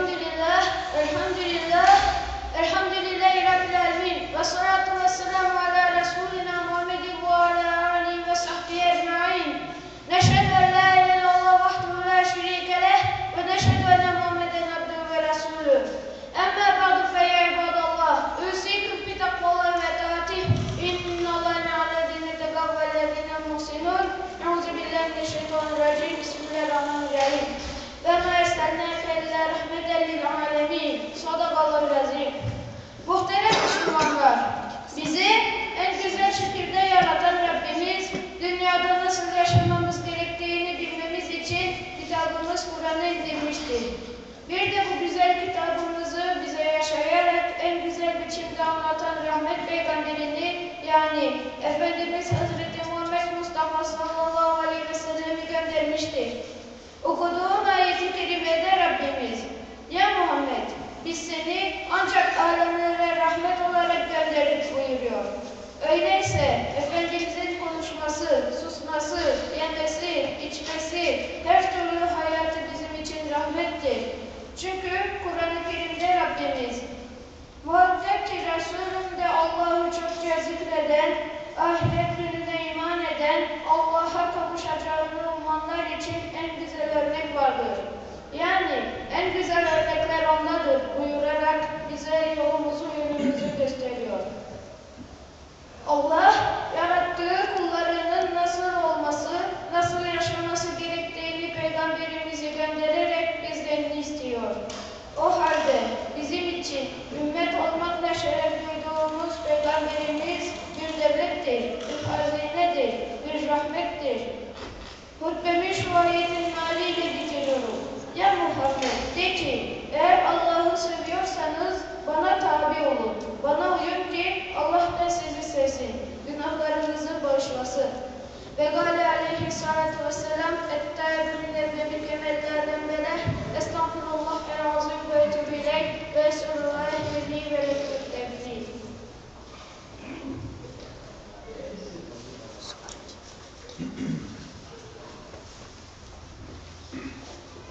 Elhamdülillah, elhamdülillah, elhamdülillahi Rabbil alemin. Ve salatu ve selamu ala Resulina Muhammedin ve ala alihi ve sahbihi ecma'in. Neşhedü en la ilahe illallah vahdehu la şerike leh ve neşhedü enne Muhammeden abduhu ve resulüh. Emmâ ba'du fe ya ibadallah. Üsîküm bi takvallahi ve taatih. İnnallâhe me'allezîne tegav vellezîne muhsinûn. Euzubillahi mineşşeytanirracîm. Bismillahirrahmanirrahim. Ve ma erselnâke illâ rahmeten lil âlemîn. Sadakallahul azîm. Muhterem Müslümanlar, bizi en güzel şekilde yaratan Rabbimiz, dünyada nasıl yaşamamız gerektiğini bilmemiz için kitabımız Kur'an'ı indirmiştir. Bir de bu güzel kitabımızı bize yaşayarak en güzel biçimde anlatan rahmet peygamberini, yani Efendimiz Hazreti Muhammed Mustafa sallallahu aleyhi ve sellem'i göndermiştir. Okuduğum ayet-i kerimede Rabbimiz, "Ya Muhammed, biz seni ancak alemlere rahmet olarak gönderdik" buyuruyor. Öyleyse Efendimizin konuşması, susması, yemesi, içmesi, her türlü hayatı bizim için rahmettir. Çünkü Kur'an-ı Kerim'de Rabbimiz, "Muhakkak ki Resulüm de Allah'ı çokça zikreden, ahiret gününe iman eden, Allah'a kavuşacağını umanlar için en güzel örnek vardır. Yani en güzel örnekler ondadır" buyurarak bize yolumuzu, yönümüzü gösteriyor. Allah, yarattığı kullarının nasıl olması, nasıl yaşaması gerektiğini Peygamberimizi göndererek bizden istiyor. O halde bizim için ümmet olmakla şeref duyduğumuz Peygamberimiz bir devlettir, bir hazinedir, bir rahmettir. Hutbemi şu ayetin haliyle bitiriyorum. Ya Muhammed, de ki, eğer Allah'ı seviyorsanız bana tabi olun. Bana uyun ki Allah da sizi sevsin, günahlarınızı bağışlasın. Ve gâle aleyhissalatu vesselam, "Ettâibûne bil kemellâden beleh, estağfirullah el-azim ve etûbü ileyh ve es'elûllâhe ehli ve lekûl tevfîk."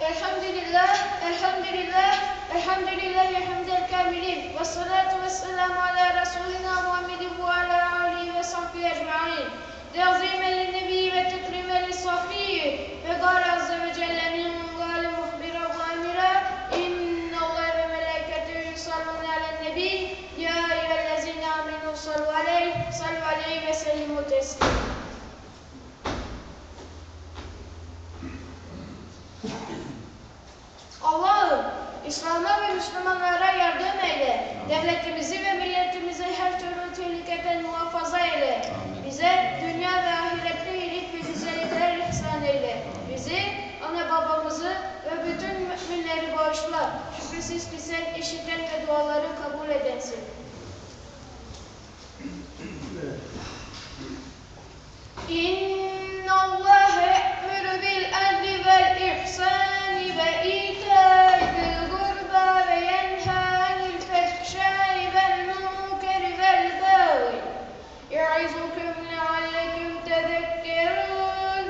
Elhamdülillah, elhamdülillah, elhamdülillahi hamdel kamilin. Ve salatu ve selamu ala Resulina Muhammedin ve ala alihi ve sahbihi ecma'in. Teazîmen linnebiyyi ve tekrimen lissafiyyi. Ve gâle azze ve celle'nin gâle muhbira ve emira. İnnallâhe ve melâiketehu yusallûne alennebi. Ya eyyühellezîne âmenû sallu aleyhi ve sellimû teslîm. Allah'ım, İslam'a ve Müslümanlara yardım eyle. Devletimizi ve milletimizi her türlü tehlikeden muhafaza eyle. Bize dünya ve ahirette iyilik ve güzellikler ihsan eyle. Bizi, ana babamızı ve bütün müminleri bağışla. Şüphesiz ki sen işiten ve duaları kabul edensin. İnnallâhe ye'muru bil adli vel ihsani ve itâi zil gurbâ ve yenhâ anil fehşâi vel munkeri vel bâgî. Ya'izukum leallekum tezekkerûn.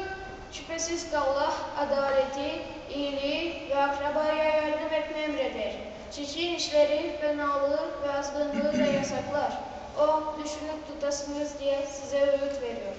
Şüphesiz ki Allah adaleti, iyiliği ve akrabaya yardım etme emreder. Çirkin işleri, fenalığı ve azgınlığı da yasaklar. O düşünüp tutasınız diye size öğüt veriyor.